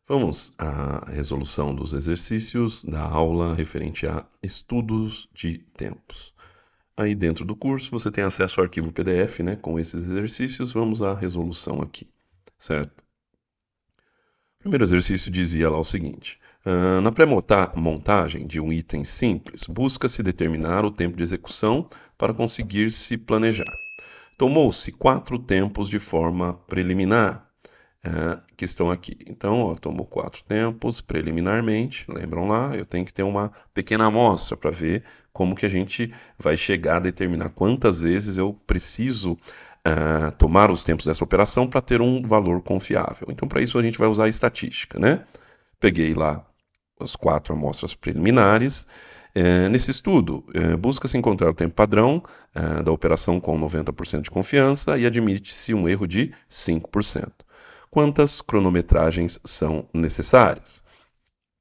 Vamos à resolução dos exercícios da aula referente a estudos de tempos. Aí dentro do curso você tem acesso ao arquivo PDF, né, com esses exercícios. Vamos à resolução aqui, certo? O primeiro exercício dizia lá o seguinte: na pré-montagem de um item simples, busca-se determinar o tempo de execução para conseguir se planejar. Tomou-se 4 tempos de forma preliminar, que estão aqui. Então, ó, tomou 4 tempos preliminarmente, lembram lá? Eu tenho que ter uma pequena amostra para ver como que a gente vai chegar a determinar quantas vezes eu preciso tomar os tempos dessa operação para ter um valor confiável. Então, para isso a gente vai usar a estatística, né? Peguei lá as 4 amostras preliminares. Nesse estudo, busca-se encontrar o tempo padrão da operação com 90% de confiança e admite-se um erro de 5%. Quantas cronometragens são necessárias?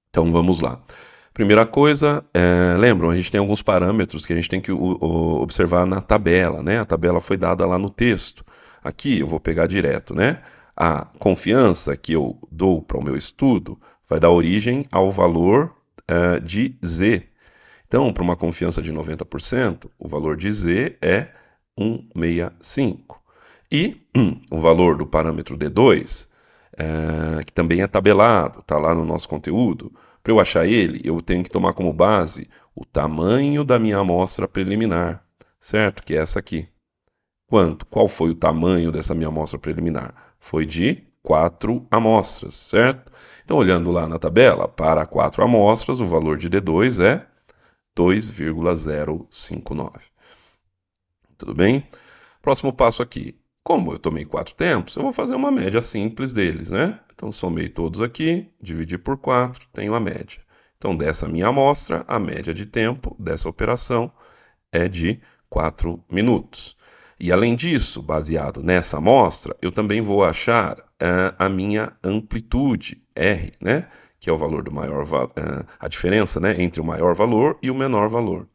Então vamos lá. Primeira coisa, lembram, a gente tem alguns parâmetros que a gente tem que observar na tabela, né? A tabela foi dada lá no texto. Aqui eu vou pegar direto, né? A confiança que eu dou para o meu estudo vai dar origem ao valor de Z. Então, para uma confiança de 90%, o valor de Z é 165. E o valor do parâmetro D2, que também é tabelado, está lá no nosso conteúdo, para eu achar ele, eu tenho que tomar como base o tamanho da minha amostra preliminar, certo? Que é essa aqui. Quanto? Qual foi o tamanho dessa minha amostra preliminar? Foi de 4 amostras, certo? Então, olhando lá na tabela, para 4 amostras, o valor de D2 é 2,059. Tudo bem? Próximo passo aqui. Como eu tomei 4 tempos, eu vou fazer uma média simples deles, né? Então, somei todos aqui, dividi por 4, tenho a média. Então, dessa minha amostra, a média de tempo dessa operação é de 4 minutos. E, além disso, baseado nessa amostra, eu também vou achar a minha amplitude, R, né? Que é o valor do maior, a diferença, né, entre o maior valor e o menor valor.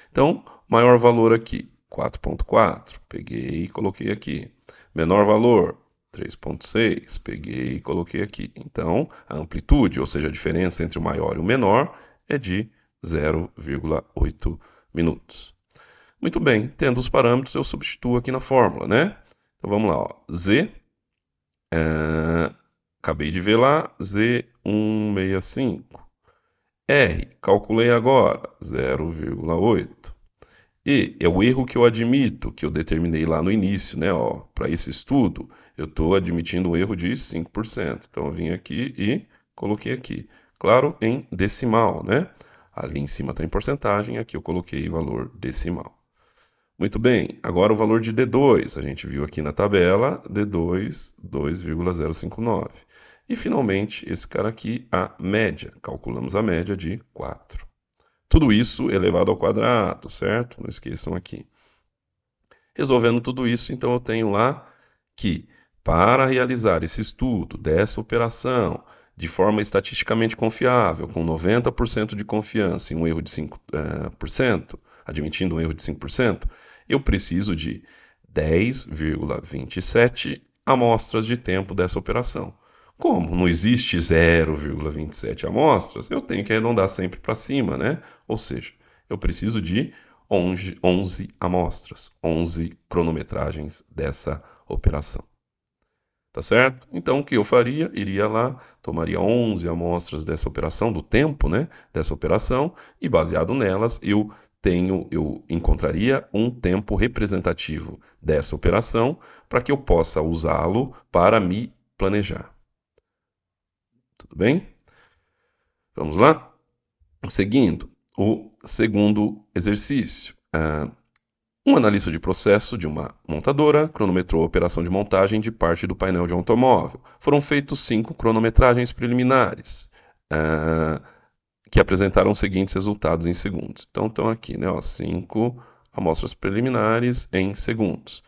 Então, maior valor aqui, 4,4, peguei e coloquei aqui. Menor valor, 3,6, peguei e coloquei aqui. Então, a amplitude, ou seja, a diferença entre o maior e o menor, é de 0,8 minutos. Muito bem, tendo os parâmetros, eu substituo aqui na fórmula, né? Então, vamos lá, ó. Z, acabei de ver lá, Z165. R, calculei agora, 0,8. E é o erro que eu admito, que eu determinei lá no início, né? Para esse estudo, eu estou admitindo um erro de 5%. Então, eu vim aqui e coloquei aqui. Claro, em decimal, né? Ali em cima está em porcentagem, aqui eu coloquei valor decimal. Muito bem, agora o valor de D2. A gente viu aqui na tabela, D2, 2,059. E, finalmente, esse cara aqui, a média. Calculamos a média de 4. Tudo isso elevado ao quadrado, certo? Não esqueçam aqui. Resolvendo tudo isso, então eu tenho lá que, para realizar esse estudo dessa operação de forma estatisticamente confiável, com 90% de confiança e um erro de 5%, admitindo um erro de 5%, eu preciso de 10,27 amostras de tempo dessa operação. Como não existe 0,27 amostras, eu tenho que arredondar sempre para cima, né? Ou seja, eu preciso de 11 amostras, 11 cronometragens dessa operação. Tá certo? Então, o que eu faria? Iria lá, tomaria 11 amostras dessa operação, do tempo, né, dessa operação, e baseado nelas, eu encontraria um tempo representativo dessa operação para que eu possa usá-lo para me planejar. Tudo bem? Vamos lá? Seguindo, o segundo exercício. Um analista de processo de uma montadora cronometrou a operação de montagem de parte do painel de um automóvel. Foram feitos 5 cronometragens preliminares, que apresentaram os seguintes resultados em segundos. Então, estão aqui, né, 5 amostras preliminares em segundos.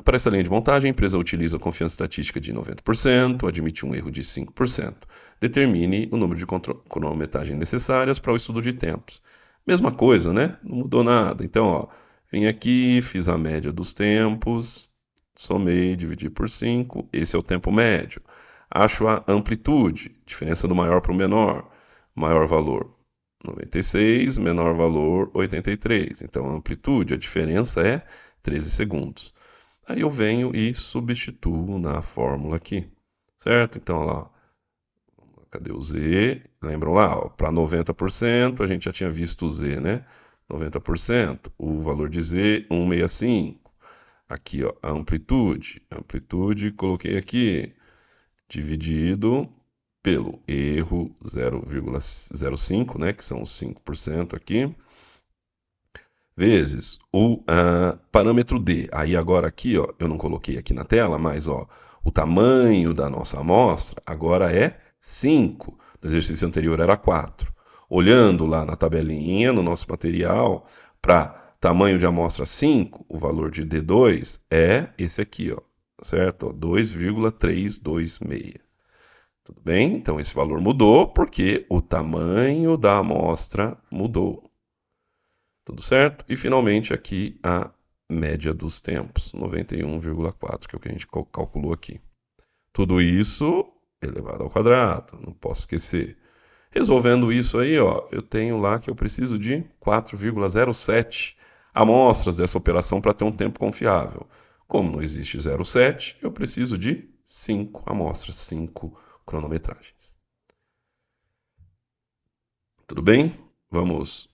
Para essa linha de montagem, a empresa utiliza a confiança estatística de 90%, admite um erro de 5%. Determine o número de cronometragens necessárias para o estudo de tempos. Mesma coisa, né? Não mudou nada. Então, ó, vim aqui, fiz a média dos tempos, somei, dividi por 5, esse é o tempo médio. Acho a amplitude, diferença do maior para o menor. Maior valor 96, menor valor 83. Então a amplitude, a diferença é 13 segundos. Aí eu venho e substituo na fórmula aqui, certo? Então, lá, cadê o Z? Lembram lá, para 90%, a gente já tinha visto o Z, né? 90%, o valor de Z, 165. Aqui, ó, a amplitude, coloquei aqui, dividido pelo erro 0,05, né, que são os 5% aqui, vezes o parâmetro D. Aí agora aqui, ó, eu não coloquei aqui na tela, mas ó, o tamanho da nossa amostra agora é 5. No exercício anterior era 4. Olhando lá na tabelinha, no nosso material, para tamanho de amostra 5, o valor de D2 é esse aqui, ó, certo? 2,326. Tudo bem? Então esse valor mudou porque o tamanho da amostra mudou. Tudo certo? E finalmente aqui a média dos tempos, 91,4, que é o que a gente calculou aqui. Tudo isso elevado ao quadrado, não posso esquecer. Resolvendo isso aí, ó, eu tenho lá que eu preciso de 4,07 amostras dessa operação para ter um tempo confiável. Como não existe 0,7, eu preciso de 5 amostras, 5 cronometragens. Tudo bem? Vamos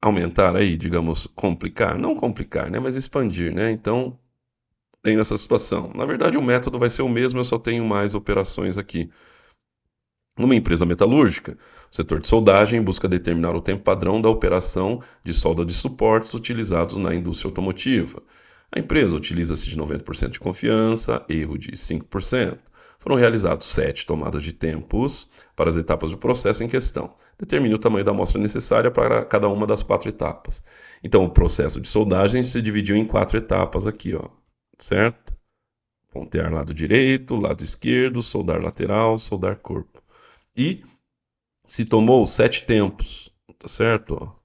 aumentar aí, digamos, complicar. Não complicar, né? Mas expandir, né? Então, tenho essa situação. Na verdade, o método vai ser o mesmo, eu só tenho mais operações aqui. Numa empresa metalúrgica, o setor de soldagem busca determinar o tempo padrão da operação de solda de suportes utilizados na indústria automotiva. A empresa utiliza-se de 90% de confiança, erro de 5%. Foram realizados 7 tomadas de tempos para as etapas do processo em questão. Determine o tamanho da amostra necessária para cada uma das 4 etapas. Então, o processo de soldagem se dividiu em 4 etapas aqui, ó, certo? Pontear lado direito, lado esquerdo, soldar lateral, soldar corpo. E se tomou 7 tempos, tá certo?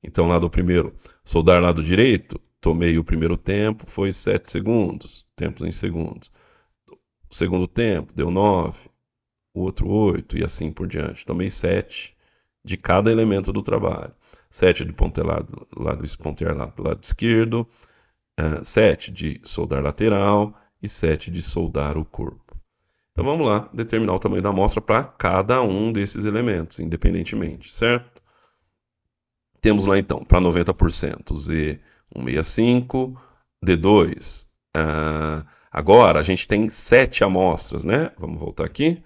Então, lá do primeiro, soldar lado direito, tomei o primeiro tempo, foi 7 segundos, tempos em segundos. O segundo tempo deu 9, o outro 8 e assim por diante. Tomei 7 de cada elemento do trabalho. 7 de pontear lado esquerdo, 7 de soldar lateral e 7 de soldar o corpo. Então vamos lá, determinar o tamanho da amostra para cada um desses elementos, independentemente, certo? Temos lá então, para 90%, Z165, D2. Agora a gente tem 7 amostras, né? Vamos voltar aqui.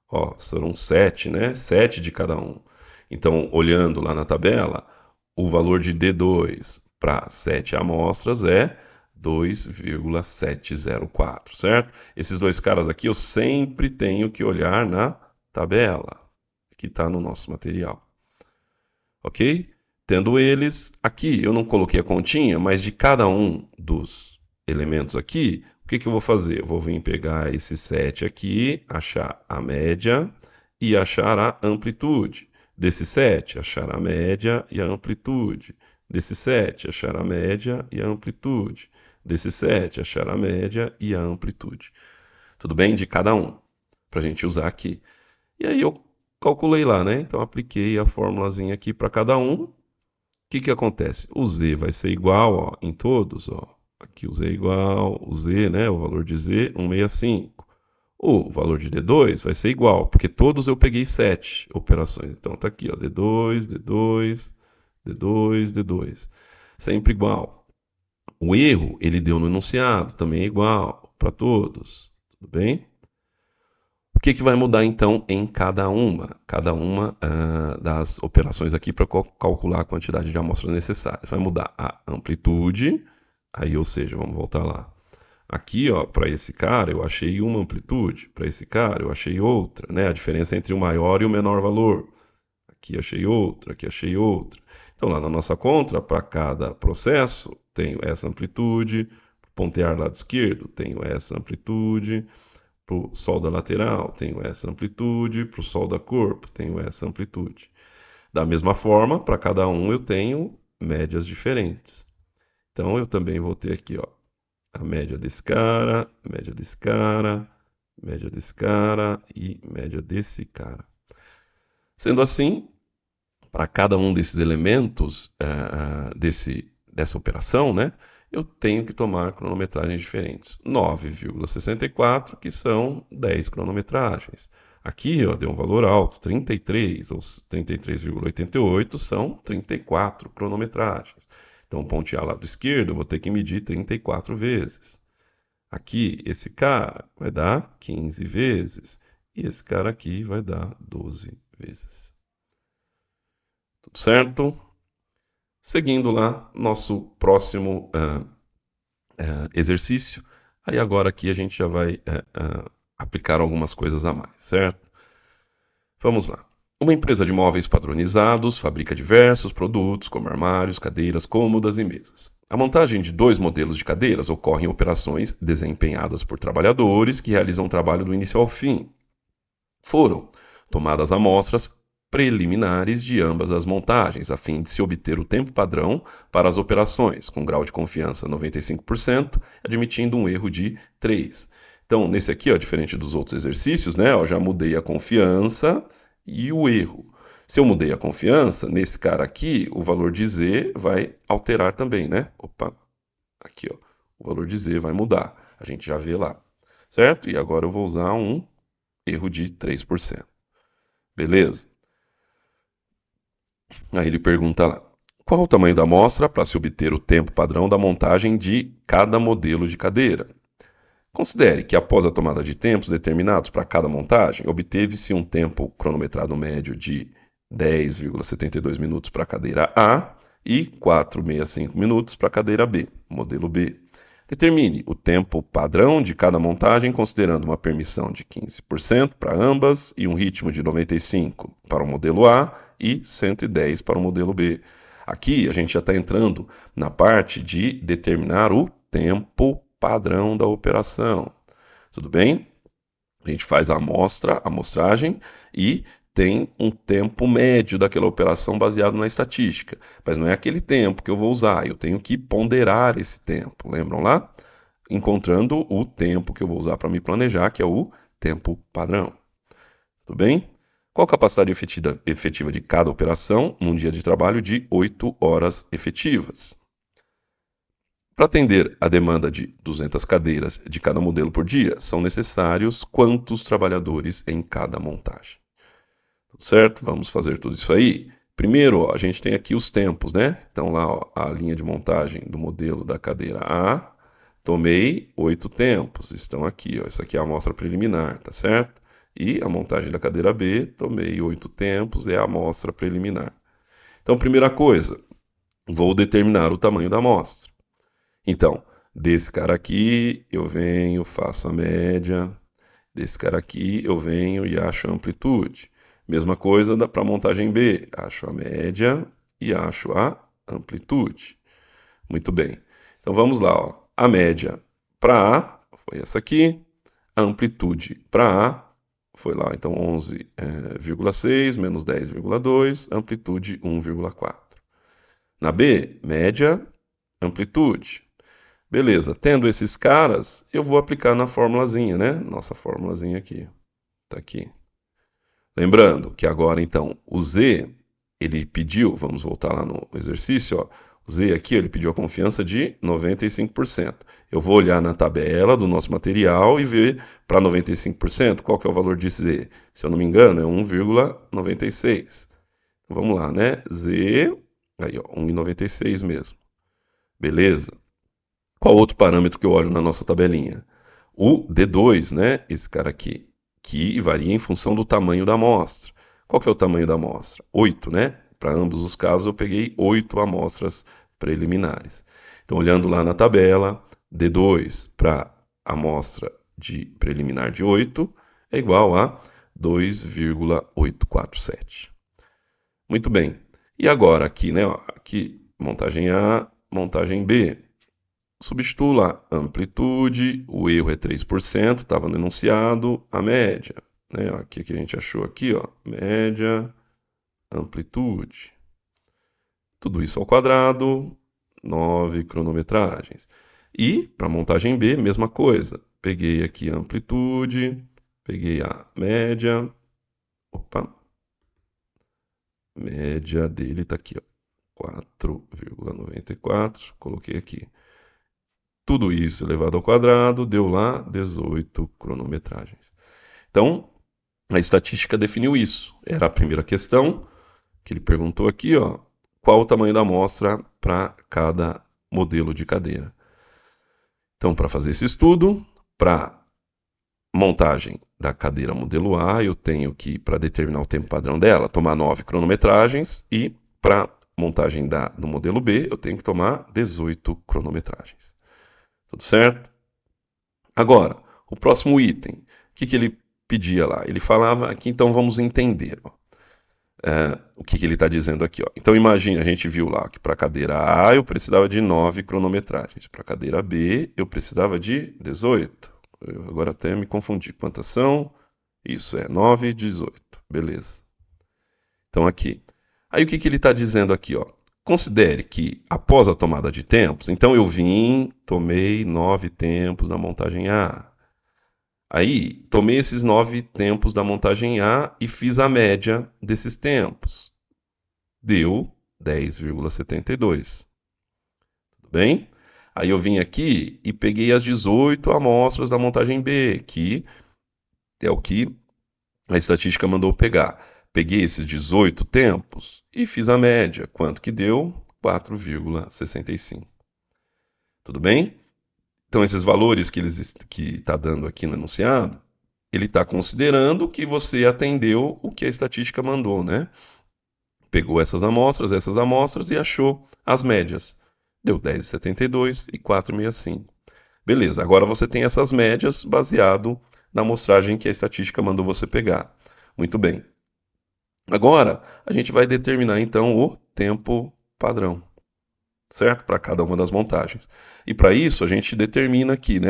Ó, foram 7, né? 7 de cada um. Então, olhando lá na tabela, o valor de D2 para 7 amostras é 2,704, certo? Esses dois caras aqui eu sempre tenho que olhar na tabela, que está no nosso material. Ok? Tendo eles, aqui eu não coloquei a continha, mas de cada um dos elementos aqui, o que eu vou fazer? Eu vou vir pegar esse 7 aqui, achar a média e achar a amplitude. Desse 7, achar a média e a amplitude. Desse 7, achar a média e a amplitude. Desse 7, achar a média e a amplitude. Tudo bem? De cada um, para a gente usar aqui. E aí eu calculei lá, né? Então apliquei a formulazinha aqui para cada um. O que acontece? O Z vai ser igual, ó, em todos, ó. Aqui o Z é igual, o Z, né? O valor de Z, 165. O valor de D2 vai ser igual, porque todos eu peguei 7 operações. Então tá aqui, ó, D2, D2, D2, D2. Sempre igual. O erro, ele deu no enunciado, também é igual para todos. Tudo bem? O que vai mudar então em cada uma das operações aqui para calcular a quantidade de amostras necessárias? Vai mudar a amplitude, aí, ou seja, vamos voltar lá. Aqui, ó, para esse cara eu achei uma amplitude, para esse cara eu achei outra, né? A diferença entre o maior e o menor valor. Aqui achei outra, aqui achei outra. Então, lá na nossa conta, para cada processo, tenho essa amplitude, pontear lado esquerdo, tenho essa amplitude, para o solda lateral, tenho essa amplitude, para o solda corpo, tenho essa amplitude. Da mesma forma, para cada um eu tenho médias diferentes. Então, eu também vou ter aqui, ó, a média desse cara, a média desse cara, média desse cara e média desse cara. Sendo assim, para cada um desses elementos dessa operação, né, eu tenho que tomar cronometragens diferentes. 9,64, que são 10 cronometragens. Aqui ó, deu um valor alto, 33 ou 33,88 são 34 cronometragens. Então, pontear lado esquerdo, eu vou ter que medir 34 vezes. Aqui, esse cara vai dar 15 vezes. E esse cara aqui vai dar 12 vezes. Tudo certo? Seguindo lá, nosso próximo exercício. Aí agora aqui a gente já vai aplicar algumas coisas a mais, certo? Vamos lá. Uma empresa de móveis padronizados fabrica diversos produtos, como armários, cadeiras, cômodas e mesas. A montagem de 2 modelos de cadeiras ocorre em operações desempenhadas por trabalhadores que realizam trabalho do início ao fim. Foram tomadas amostras preliminares de ambas as montagens, a fim de se obter o tempo padrão para as operações, com grau de confiança 95%, admitindo um erro de 3%. Então, nesse aqui, ó, diferente dos outros exercícios, né, ó, já mudei a confiança e o erro. Se eu mudei a confiança, nesse cara aqui, o valor de Z vai alterar também, né? Opa, aqui, ó, o valor de Z vai mudar. A gente já vê lá, certo? E agora eu vou usar um erro de 3%. Beleza? Aí ele pergunta lá: qual o tamanho da amostra para se obter o tempo padrão da montagem de cada modelo de cadeira? Considere que após a tomada de tempos determinados para cada montagem, obteve-se um tempo cronometrado médio de 10,72 minutos para a cadeira A e 4,65 minutos para a cadeira B, modelo B. Determine o tempo padrão de cada montagem, considerando uma permissão de 15% para ambas e um ritmo de 95 para o modelo A e 110 para o modelo B. Aqui a gente já está entrando na parte de determinar o tempo padrão da operação. Tudo bem? A gente faz a amostragem e tem um tempo médio daquela operação baseado na estatística. Mas não é aquele tempo que eu vou usar, eu tenho que ponderar esse tempo. Lembram lá? Encontrando o tempo que eu vou usar para me planejar, que é o tempo padrão. Tudo bem? Qual a capacidade efetiva de cada operação num dia de trabalho de 8 horas efetivas? Para atender a demanda de 200 cadeiras de cada modelo por dia, são necessários quantos trabalhadores em cada montagem? Tudo certo? Vamos fazer tudo isso aí. Primeiro, ó, a gente tem aqui os tempos, né? Então lá, ó, a linha de montagem do modelo da cadeira A, tomei 8 tempos, estão aqui, ó. Isso aqui é a amostra preliminar, tá certo? E a montagem da cadeira B, tomei 8 tempos, é a amostra preliminar. Então, primeira coisa, vou determinar o tamanho da amostra. Então, desse cara aqui, eu venho, faço a média. Desse cara aqui, eu venho e acho a amplitude. Mesma coisa para a montagem B. Acho a média e acho a amplitude. Muito bem. Então, vamos lá. Ó. A média para A foi essa aqui. A amplitude para A foi lá, então 11,6 menos 10,2, amplitude 1,4. Na B, média, amplitude. Beleza, tendo esses caras, eu vou aplicar na formulazinha, né? Nossa formulazinha aqui, tá aqui. Lembrando que agora, então, o Z, ele pediu, vamos voltar lá no exercício, ó, o Z aqui, ele pediu a confiança de 95%. Eu vou olhar na tabela do nosso material e ver para 95% qual que é o valor de Z. Se eu não me engano, é 1,96. Vamos lá, né? Z, aí ó, 1,96 mesmo. Beleza? Qual outro parâmetro que eu olho na nossa tabelinha? O D2, né? Esse cara aqui, que varia em função do tamanho da amostra. Qual que é o tamanho da amostra? 8, né? Para ambos os casos eu peguei 8 amostras preliminares. Então, olhando lá na tabela, D2 para amostra de preliminar de 8 é igual a 2,847. Muito bem. E agora aqui, né? Ó, aqui, montagem A, montagem B. Substituo lá amplitude, o erro é 3%, estava no enunciado, a média. Né? Aqui que a gente achou aqui, ó, média, amplitude. Tudo isso ao quadrado, 9 cronometragens. E, para a montagem B, mesma coisa. peguei aqui a amplitude, peguei a média, média dele está aqui, ó, 4,94, coloquei aqui. Tudo isso elevado ao quadrado deu lá 18 cronometragens. Então, a estatística definiu isso. Era a primeira questão que ele perguntou aqui, ó, qual o tamanho da amostra para cada modelo de cadeira. Então, para fazer esse estudo, para montagem da cadeira modelo A, eu tenho que, para determinar o tempo padrão dela, tomar 9 cronometragens e para montagem do modelo B, eu tenho que tomar 18 cronometragens. Tudo certo? Agora, o próximo item, o que ele pedia lá? Ele falava aqui, então vamos entender. Ó. O que ele está dizendo aqui? Ó. Então imagine, a gente viu lá que para a cadeira A eu precisava de 9 cronometragens, para a cadeira B eu precisava de 18. Eu agora até me confundi. Quantas são? Isso, 9 e 18. Beleza. Então aqui. Aí o que ele está dizendo aqui? Ó? Considere que após a tomada de tempos, então eu tomei 9 tempos da montagem A. Aí, tomei esses 9 tempos da montagem A e fiz a média desses tempos. Deu 10,72. Tudo bem? Aí eu vim aqui e peguei as 18 amostras da montagem B, que é o que a estatística mandou pegar. Peguei esses 18 tempos e fiz a média. Quanto que deu? 4,65. Tudo bem? Então, esses valores que está dando aqui no enunciado, ele está considerando que você atendeu o que a estatística mandou, né? Pegou essas amostras e achou as médias. Deu 10,72 e 4,65. Beleza, agora você tem essas médias baseado na amostragem que a estatística mandou você pegar. Muito bem. Agora, a gente vai determinar, então, o tempo padrão. Certo? Para cada uma das montagens. E para isso a gente determina aqui, né?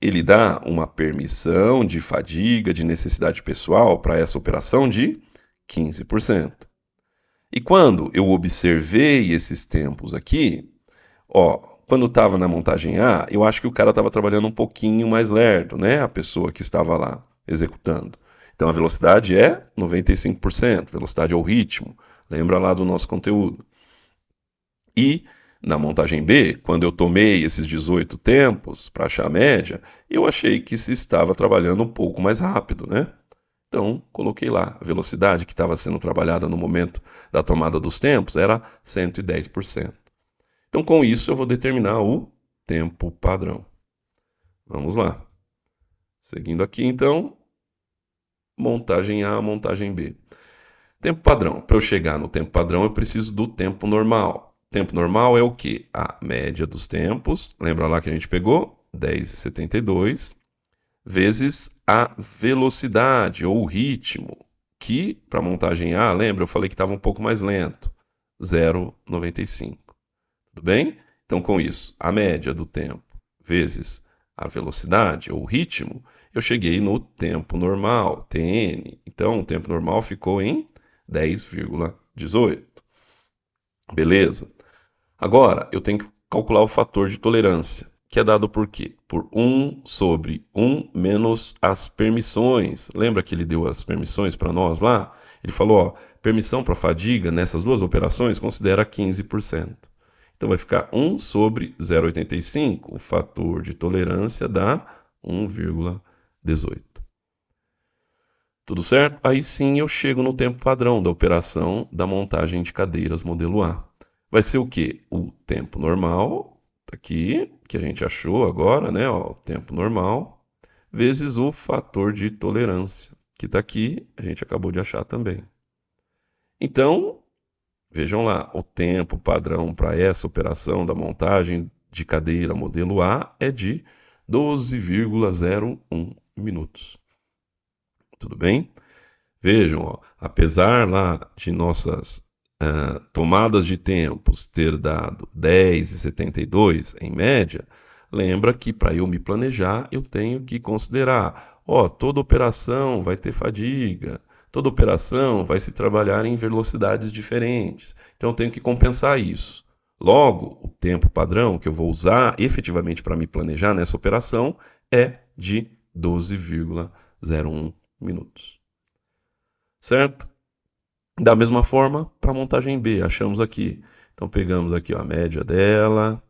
Ele dá uma permissão de fadiga, de necessidade pessoal para essa operação de 15%. E quando eu observei esses tempos aqui, quando estava na montagem A, eu acho que o cara estava trabalhando um pouquinho mais lerdo, né? A pessoa que estava lá executando. Então a velocidade é 95%, velocidade é o ritmo. Lembra lá do nosso conteúdo. E na montagem B, quando eu tomei esses 18 tempos para achar a média, eu achei que se estava trabalhando um pouco mais rápido, né? Então, coloquei lá a velocidade que estava sendo trabalhada no momento da tomada dos tempos era 110%. Então, com isso, eu vou determinar o tempo padrão. Vamos lá. Seguindo aqui, então, montagem A, montagem B. Tempo padrão. Para eu chegar no tempo padrão, eu preciso do tempo normal. Tempo normal é o quê? A média dos tempos. Lembra lá que a gente pegou? 10,72 vezes a velocidade ou o ritmo, que para montagem A, lembra, eu falei que estava um pouco mais lento. 0,95. Tudo bem? Então, com isso, a média do tempo vezes a velocidade ou o ritmo, eu cheguei no tempo normal, TN. Então, o tempo normal ficou em 10,18. Beleza? Agora, eu tenho que calcular o fator de tolerância, que é dado por quê? Por 1 sobre 1 menos as permissões. Lembra que ele deu as permissões para nós lá? Ele falou, permissão para fadiga nessas duas operações considera 15%. Então vai ficar 1 sobre 0,85, o fator de tolerância dá 1,18. Tudo certo? Aí sim eu chego no tempo padrão da operação da montagem de cadeiras modelo A. Vai ser o quê? O tempo normal, tá aqui, que a gente achou agora, né? O tempo normal, vezes o fator de tolerância, que está aqui, a gente acabou de achar também. Então, vejam lá, o tempo padrão para essa operação da montagem de cadeira modelo A é de 12,01 minutos. Tudo bem? Vejam, apesar lá de nossas tomadas de tempos ter dado 10,72 em média, lembra que para eu me planejar eu tenho que considerar, toda operação vai ter fadiga, toda operação vai se trabalhar em velocidades diferentes, então eu tenho que compensar isso. Logo, o tempo padrão que eu vou usar efetivamente para me planejar nessa operação é de 12,01 minutos. Certo? Da mesma forma, para a montagem B, achamos aqui. Então, pegamos aqui ó, a média dela,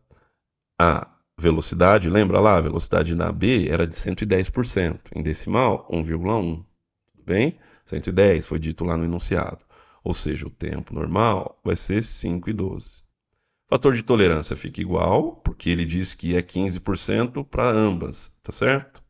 a velocidade, lembra lá, a velocidade na B era de 110%, em decimal, 1,1. Tudo bem? 110 foi dito lá no enunciado. Ou seja, o tempo normal vai ser 5,12. Fator de tolerância fica igual, porque ele diz que é 15% para ambas, tá certo?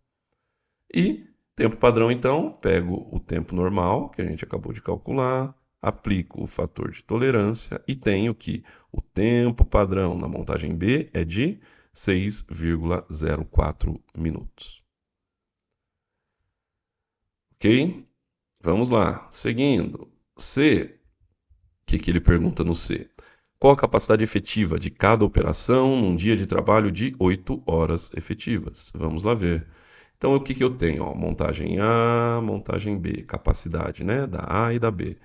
E tempo padrão, então, pego o tempo normal, que a gente acabou de calcular, aplico o fator de tolerância e tenho que o tempo padrão na montagem B é de 6,04 minutos. Ok? Vamos lá. Seguindo. C. O que ele pergunta no C? Qual a capacidade efetiva de cada operação num dia de trabalho de 8 horas efetivas? Vamos lá ver. Então, o que eu tenho? Ó, montagem A, montagem B, capacidade, né? Da A e da B.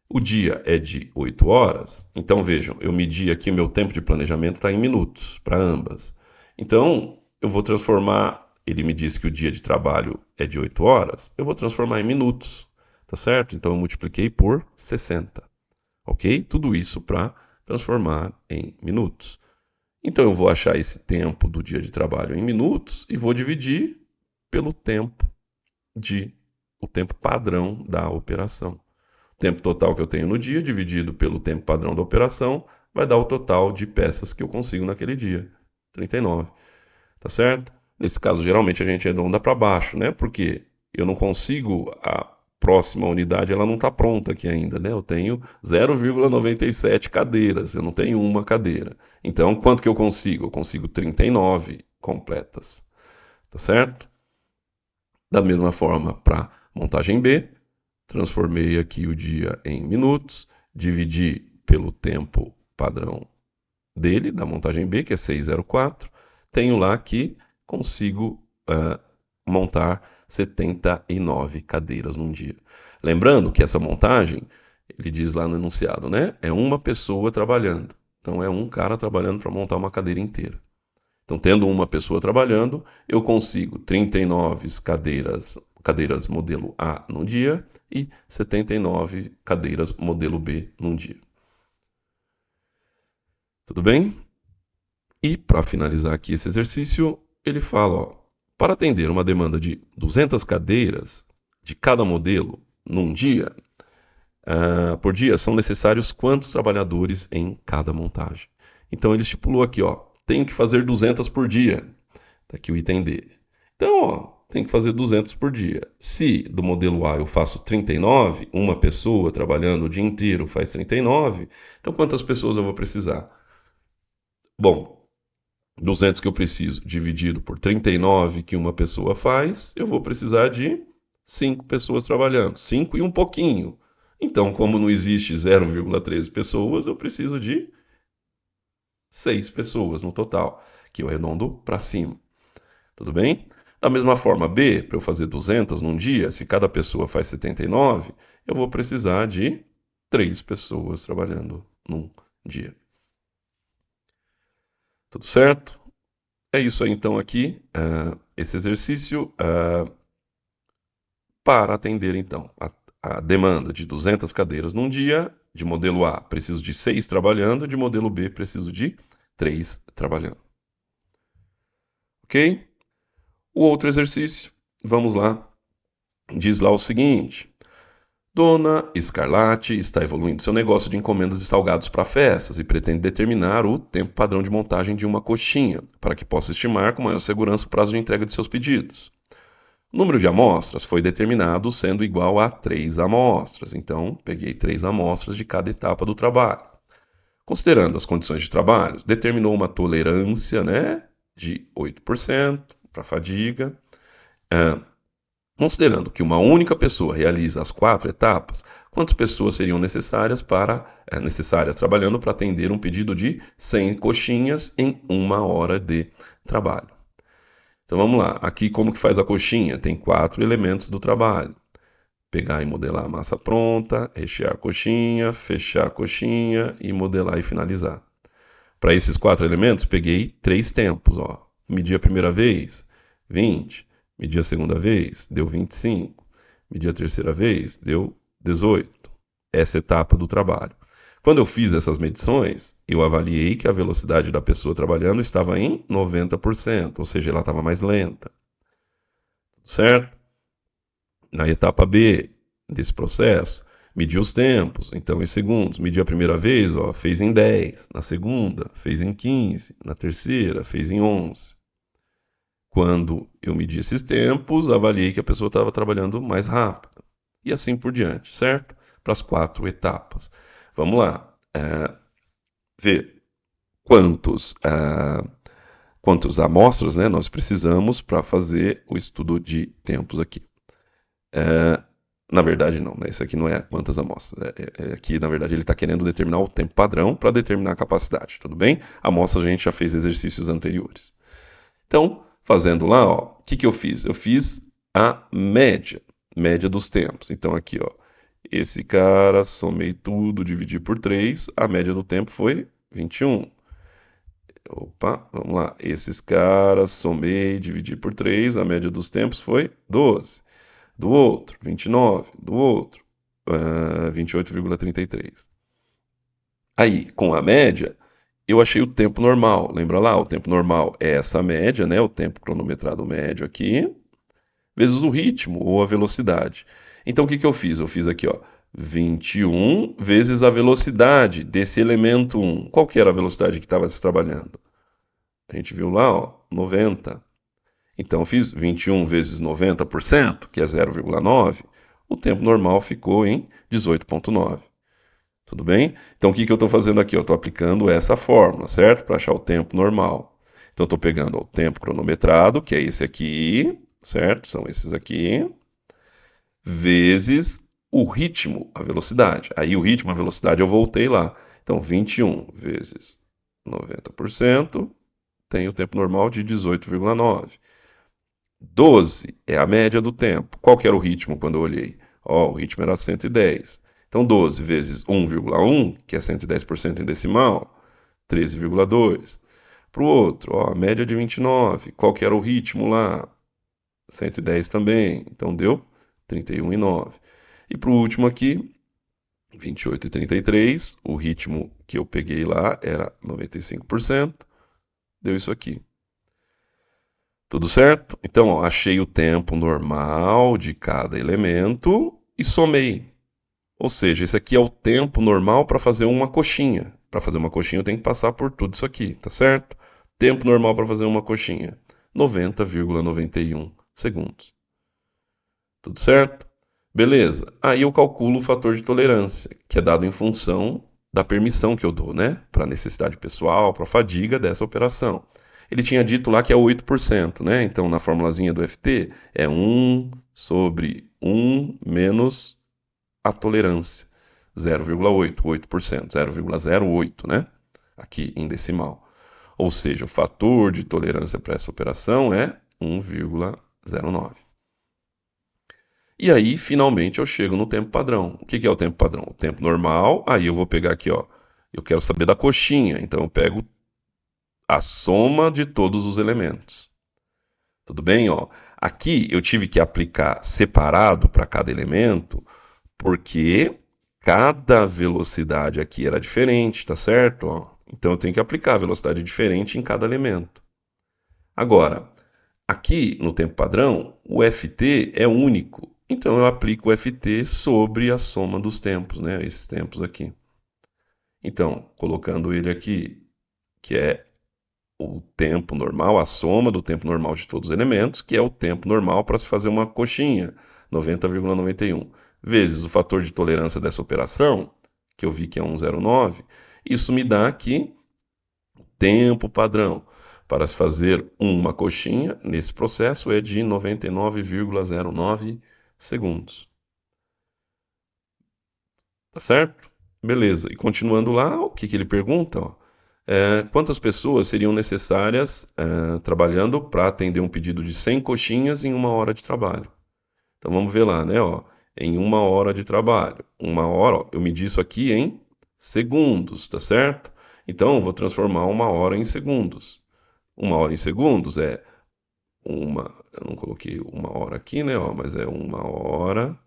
O dia é de 8 horas, então vejam, eu medi aqui o meu tempo de planejamento está em minutos para ambas. Então, eu vou transformar, ele me disse que o dia de trabalho é de 8 horas, eu vou transformar em minutos, tá certo? Então, eu multipliquei por 60, ok? Tudo isso para transformar em minutos. Então, eu vou achar esse tempo do dia de trabalho em minutos e vou dividir pelo tempo o tempo padrão da operação. O tempo total que eu tenho no dia, dividido pelo tempo padrão da operação, vai dar o total de peças que eu consigo naquele dia, 39. Tá certo? Nesse caso, geralmente a gente arredonda para baixo, né? Porque eu não consigo, a próxima unidade ela não está pronta aqui ainda, né? Eu tenho 0,97 cadeiras, eu não tenho uma cadeira. Então, quanto que eu consigo? Eu consigo 39 completas. Tá certo? Da mesma forma, para montagem B, transformei aqui o dia em minutos, dividi pelo tempo padrão dele, da montagem B, que é 604, tenho lá que consigo montar 79 cadeiras num dia. Lembrando que essa montagem, ele diz lá no enunciado, né? É uma pessoa trabalhando. Então é um cara trabalhando para montar uma cadeira inteira. Então, tendo uma pessoa trabalhando, eu consigo 39 cadeiras modelo A num dia e 79 cadeiras modelo B num dia. Tudo bem? E, para finalizar aqui esse exercício, ele fala, ó, para atender uma demanda de 200 cadeiras de cada modelo num dia, por dia, são necessários quantos trabalhadores em cada montagem? Então, ele estipulou aqui, ó, tenho que fazer 200 por dia. Está aqui o item D. Então, ó, tem que fazer 200 por dia. Se do modelo A eu faço 39, uma pessoa trabalhando o dia inteiro faz 39, então quantas pessoas eu vou precisar? Bom, 200 que eu preciso dividido por 39 que uma pessoa faz, eu vou precisar de 5 pessoas trabalhando. 5 e um pouquinho. Então, como não existe 0,13 pessoas, eu preciso de 6 pessoas no total, que eu arredondo para cima. Tudo bem? Da mesma forma, B, para eu fazer 200 num dia, se cada pessoa faz 79, eu vou precisar de 3 pessoas trabalhando num dia. Tudo certo? É isso aí então aqui, esse exercício para atender então a demanda de 200 cadeiras num dia, de modelo A preciso de 6 trabalhando, de modelo B preciso de 3 trabalhando. Ok? O outro exercício, vamos lá, diz lá o seguinte: Dona Escarlate está evoluindo seu negócio de encomendas de salgados para festas e pretende determinar o tempo padrão de montagem de uma coxinha, para que possa estimar com maior segurança o prazo de entrega de seus pedidos. O número de amostras foi determinado sendo igual a 3 amostras, então peguei 3 amostras de cada etapa do trabalho. Considerando as condições de trabalho, determinou uma tolerância, né, de 8% para fadiga. Considerando que uma única pessoa realiza as 4 etapas, quantas pessoas seriam necessárias trabalhando para atender um pedido de 100 coxinhas em 1 hora de trabalho? Então vamos lá, aqui como que faz a coxinha? Tem 4 elementos do trabalho. Pegar e modelar a massa pronta, rechear a coxinha, fechar a coxinha e modelar e finalizar. Para esses 4 elementos, peguei 3 tempos. Ó. Medi a primeira vez, 20. Medi a segunda vez, deu 25. Medi a terceira vez, deu 18. Essa etapa do trabalho. Quando eu fiz essas medições, eu avaliei que a velocidade da pessoa trabalhando estava em 90%, ou seja, ela estava mais lenta. Certo? Na etapa B desse processo, medi os tempos, então em segundos. Medi a primeira vez, ó, fez em 10. Na segunda, fez em 15. Na terceira, fez em 11. Quando eu medi esses tempos, avaliei que a pessoa estava trabalhando mais rápido. E assim por diante, certo? Para as 4 etapas. Vamos lá. Ver quantas amostras, né, nós precisamos para fazer o estudo de tempos aqui. Na verdade, não, né? Isso aqui não é quantas amostras. Aqui, na verdade, ele está querendo determinar o tempo padrão para determinar a capacidade, tudo bem? A amostra a gente já fez exercícios anteriores. Então, fazendo lá, ó, o que eu fiz? Eu fiz a média dos tempos. Então, aqui, ó, esse cara, somei tudo, dividi por 3, a média do tempo foi 21. Opa, vamos lá. Esses caras, somei, dividi por 3, a média dos tempos foi 12. Do outro, 29. Do outro, 28,33. Aí, com a média, eu achei o tempo normal. Lembra lá? O tempo normal é essa média, né? O tempo cronometrado médio aqui, vezes o ritmo ou a velocidade. Então, o que eu fiz? Eu fiz aqui, ó, 21 vezes a velocidade desse elemento 1. Qual que era a velocidade que estava se trabalhando? A gente viu lá, ó, 90. Então, eu fiz 21 vezes 90%, que é 0,9. O tempo normal ficou em 18,9. Tudo bem? Então, o que eu estou fazendo aqui? Eu estou aplicando essa fórmula, certo? Para achar o tempo normal. Então, eu estou pegando o tempo cronometrado, que é esse aqui, certo? São esses aqui, vezes o ritmo, a velocidade. Aí, o ritmo, a velocidade, eu voltei lá. Então, 21 vezes 90% tem o tempo normal de 18,9. 12 é a média do tempo. Qual que era o ritmo quando eu olhei? Ó, o ritmo era 110. Então, 12 vezes 1,1, que é 110% em decimal, 13,2. Para o outro, ó, a média de 29. Qual que era o ritmo lá? 110 também. Então, deu 31,9. E para o último aqui, 28,33. O ritmo que eu peguei lá era 95%. Deu isso aqui. Tudo certo? Então, ó, achei o tempo normal de cada elemento e somei. Ou seja, esse aqui é o tempo normal para fazer uma coxinha. Para fazer uma coxinha eu tenho que passar por tudo isso aqui, tá certo? Tempo normal para fazer uma coxinha, 90,91 segundos. Tudo certo? Beleza. Aí eu calculo o fator de tolerância, que é dado em função da permissão que eu dou, né? Para a necessidade pessoal, para a fadiga dessa operação. Ele tinha dito lá que é 8%, né? Então, na formulazinha do FT, é 1 sobre 1 menos a tolerância, 0,8, 8%, 0,08, né? Aqui em decimal. Ou seja, o fator de tolerância para essa operação é 1,09. E aí, finalmente, eu chego no tempo padrão. O que é o tempo padrão? O tempo normal, aí eu vou pegar aqui, ó, eu quero saber da coxinha, então eu pego a soma de todos os elementos. Tudo bem? Ó? Aqui eu tive que aplicar separado para cada elemento, porque cada velocidade aqui era diferente, tá certo? Ó, então eu tenho que aplicar a velocidade diferente em cada elemento. Agora, aqui no tempo padrão, o FT é único. Então eu aplico o FT sobre a soma dos tempos, né? Esses tempos aqui. Então, colocando ele aqui, que é o tempo normal, a soma do tempo normal de todos os elementos, que é o tempo normal para se fazer uma coxinha, 90,91, vezes o fator de tolerância dessa operação, que eu vi que é 1,09, isso me dá aqui o tempo padrão para se fazer uma coxinha, nesse processo, é de 99,09 segundos. Tá certo? Beleza. E continuando lá, o que ele pergunta? Ó, quantas pessoas seriam necessárias trabalhando para atender um pedido de 100 coxinhas em 1 hora de trabalho? Então vamos ver lá, né? Ó, em 1 hora de trabalho. 1 hora, ó, eu medi isso aqui em segundos, tá certo? Então, eu vou transformar 1 hora em segundos. 1 hora em segundos é eu não coloquei 1 hora aqui, né? Ó, mas é 1 hora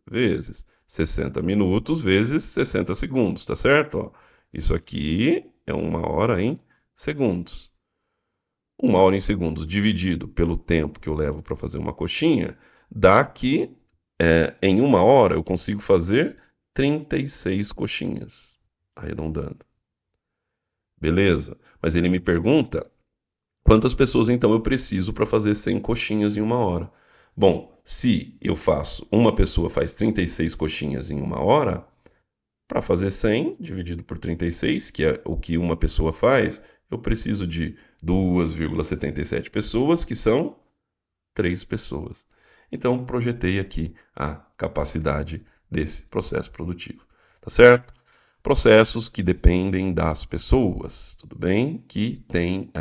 vezes 60 minutos vezes 60 segundos, tá certo? Ó, isso aqui é 1 hora em segundos. 1 hora em segundos dividido pelo tempo que eu levo para fazer uma coxinha, dá que em 1 hora eu consigo fazer 36 coxinhas, arredondando. Beleza? Mas ele me pergunta quantas pessoas então eu preciso para fazer 100 coxinhas em 1 hora. Bom, se uma pessoa faz 36 coxinhas em 1 hora, para fazer 100 dividido por 36, que é o que uma pessoa faz, eu preciso de 2,77 pessoas, que são 3 pessoas. Então, projetei aqui a capacidade desse processo produtivo. Tá certo? Processos que dependem das pessoas, tudo bem? Que tem,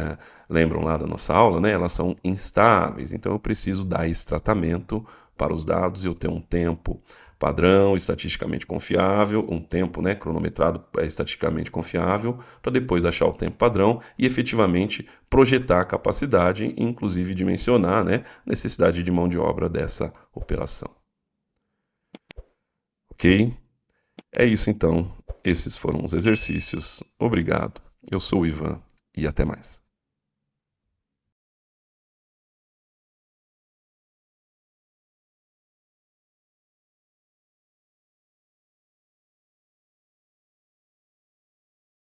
lembram lá da nossa aula, né? Elas são instáveis, então eu preciso dar esse tratamento para os dados e eu ter um tempo padrão, estatisticamente confiável, um tempo, né, cronometrado estatisticamente confiável, para depois achar o tempo padrão e efetivamente projetar a capacidade, inclusive dimensionar, né, a necessidade de mão de obra dessa operação. Ok? É isso então. Esses foram os exercícios. Obrigado. Eu sou o Ivan e até mais.